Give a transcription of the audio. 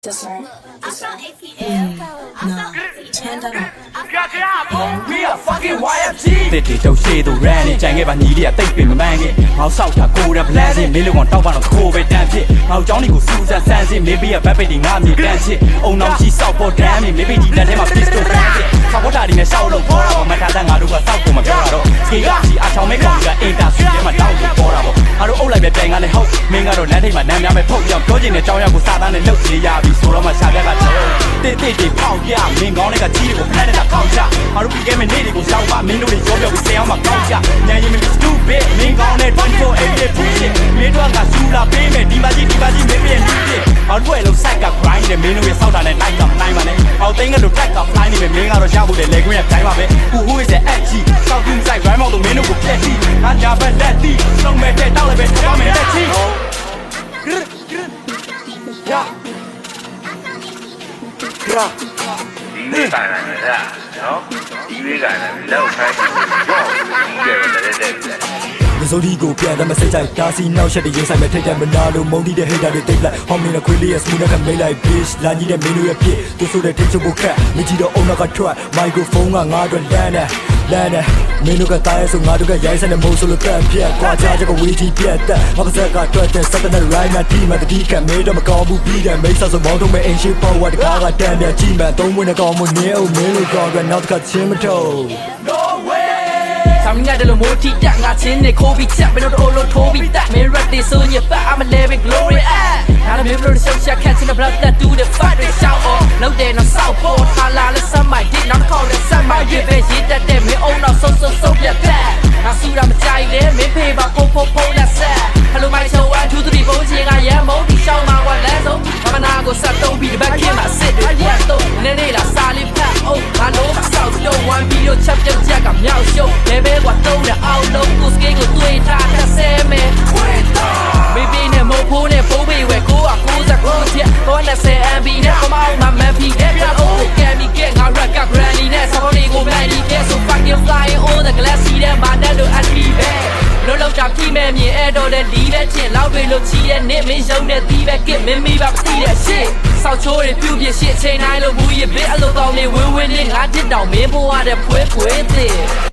This one. No. Stand up. We are fucking YFT တစ်တီတော့ရှေ့သူ ran နေကြိုင်ခဲ့ပါညီလေးကတိတ်ပင်မမှန်းခဲ့ငေါဆောက်တာကိုရ plan စင်မင်းလုံးကောင်တောက်ပါတော့ခိုးပဲတန်းဖြစ်ငေါเจ้านี่ကိုစူးစမ်းဆန်းစင် maybe ဘက်ပိတ်ဒီငါမြေတန်းချစ်အုံနောက်ရှိဆောက်ပေါ်တန်းမီ maybe ဒီလက်ထဲမှာ pistol တန်းဖြစ်ဆောက်ပေါ်တာဒီနဲ့ရှောက်လို့ပေါ်တာပေါ့မထားတဲ့ငါတို့ကစောက်ကိုမပြောတာတော့စကေကစီအချောင်းမဲကောင်ကအင်တာစီထဲမှာတောက်လို့ပေါ်တာပေါ့ငါတို့အုပ်လိုက်ပဲတိုင်ကလည်းဟုတ်မင်းကတော့လမ်းထိပ်မှာနမ်းများပဲဖုတ်ပြောင်းပြောချင်တဲ့เจ้าရောက်ကိုစာသားနဲ့လှုပ်စီရပြီဆိုတော့မှရှာပြတ်ကတော့တိတ်ဖောက်ရမင်းကောင်းတဲ့ကကြီးတွေကိုဖက်နေတာခေါင်းချငါတို့ပြီးခဲ့မယ့်နေ့တွေကိုရှောက်ပါမင်းတို့တွေရောပြောပြီးဆယ်အောင်မှကောင်းချညံရင်မင်း stupid မင်းကောင်းတဲ့24 8 shit မင်းတို့ကစူလာပေးမယ်ဒီပါကြီးမင်းပြည့်နေတယ်အော်တို့ရဲ့လုံးဆိုင်က grind တယ်မင်းတို့ရဲ့စောက်တာနဲ့လိုက်တော့နိုင်ပါနဲ့အော်သိန်းကလို့ track က fly နေမယ်မင်းကတော့ရဖို့တဲ့ leg ရဲ့တိုင်းပါပဲ who is the edgy စောက်ကူးဆိုင် rhyme မောက်လို့မင်းတို့ကိုပြက်စီငါညာဘက်လက်တီလုံးမဲ့တဲ့တောက်လည်းပဲတော့မယ်တက်ချီရာဒီဝေးကန်တယ်ဗျာနော်ဒီဝေးကန်တယ်လောက်ခိုင်းရောဒီရဲ့တဲ့မစိုးဒီကိုပြန်တယ်မစိတ်ကြိုက်ဒါစီနောက်ချက်တွေရင်ဆိုင်မဲ့ထိတ်တယ်မနာလို့မုန်းတီးတဲ့ hater တွေတိတ်လိုက်ဟောင်းမင်းနဲ့ခွေးလေးရဲ့ smooth ကမိတ်လိုက် bitch လာကြီးတဲ့မင်းတို့ရဲ့ဖြစ်သူဆိုတဲ့ထိတ်ချုပ်ဖို့ခက်မြကြီးတော့အုံနောက်က track microphone ကငါတို့လမ်းနဲ့မင်းတို့ကတားရဲဆိုငါတို့ကရိုင်းစက်နဲ့မိုးဆိုလို့တက်ပြက်ကွာချာချက်ကဝေးကြီးပြက်တက်ငါပါစက်ကတွက်တဲ့စက်တဲ့ right နဲ့ဒီမှာတတိကမဲတော့မကောင်းဘူးပြီးတယ်မိတ်ဆက်ဆိုမောင်းတော့မဲ့အင်ရှိပေါ်ဝတ်ကားကတန်တဲ့ကြီးမှသုံးဝင်နဲ့ကောင်းမနေအောင်မင်းတို့ကောင်းကနောက်ကချင်းမထုတ် no way ဆောင်ရတဲ့လိုမိုးတီတက်ငါချင်းနဲ့ခိုးပြီးချက်မင်းတို့အိုလို့ထိုးပြီးတက်မင်း red တွေဆိုရင်ပတ် I'm a living glory နားမင်းတို့ရှောက်ချက်ခက်ချင်တဲ့ blood that do the fight တွေရှောက်အောင်လောက်တယ်နော်စောက်ပေါ်ထားလာလဲဆက်မိုက်ဒီနောက်တစ်ခေါက်လဲဆက်မိုက်ရပဲရေးတတ်တဲ့မင်းအုံနောက်ဆုံးပြတ်တက်ငါစူတာမကြိုက်လဲမင်းဖေးပါဖုန်းနဲ့ဆက် Hello my show 1 2 3 4ချင်ကရမ်းမုန်းဒီရှောက်မှာကလဲဆုံးမနာကိုဆက်တုံးပြီးဒီဘက်ခင်မှာစစ်တွေရက်တော့နေလာစာလေးဖတ်အောင်ငါလုံးမဆောက်တော့ one video ချက်ပြတ်ချက်ကမြောက်ရှုံး level ကတုံးတဲ့အောက်လုံးကို scale ကိုတွေးထားတဲ့ဆဲမယ်မေဘီနဲ့မိုးဖိုးနဲ့ပိုးပေဝဲကိုက69ချက်တော့20 MB နဲ့ကမောင်းမှာမန်ဖီနဲ့ပြအိုးကဲမီကဲငါ rap က granny နဲ့ဆောင်းလေးကိုမှန်ဒီကဲ so fucking flying on the glassy နဲ့မာနဲ့လို့အထီးပဲလို့လောက်တာပြီးမဲ့မြင်အဲ့တော့တဲ့လီးပဲချင်လောက်တွေလို့ချီတဲ့နစ်မင်းရုံနဲ့တီးပဲကစ်မင်းမိပါပတိတဲ့ shit ဆောက်ချိုးတွေပြုတ်ပြရှစ်ချိန်တိုင်းလို့ဘူးရဘစ်အလုပ်ကောင်းနေဝင်းနေငါတစ်တောင်မင်းဘွားတဲ့ဖွေးသေး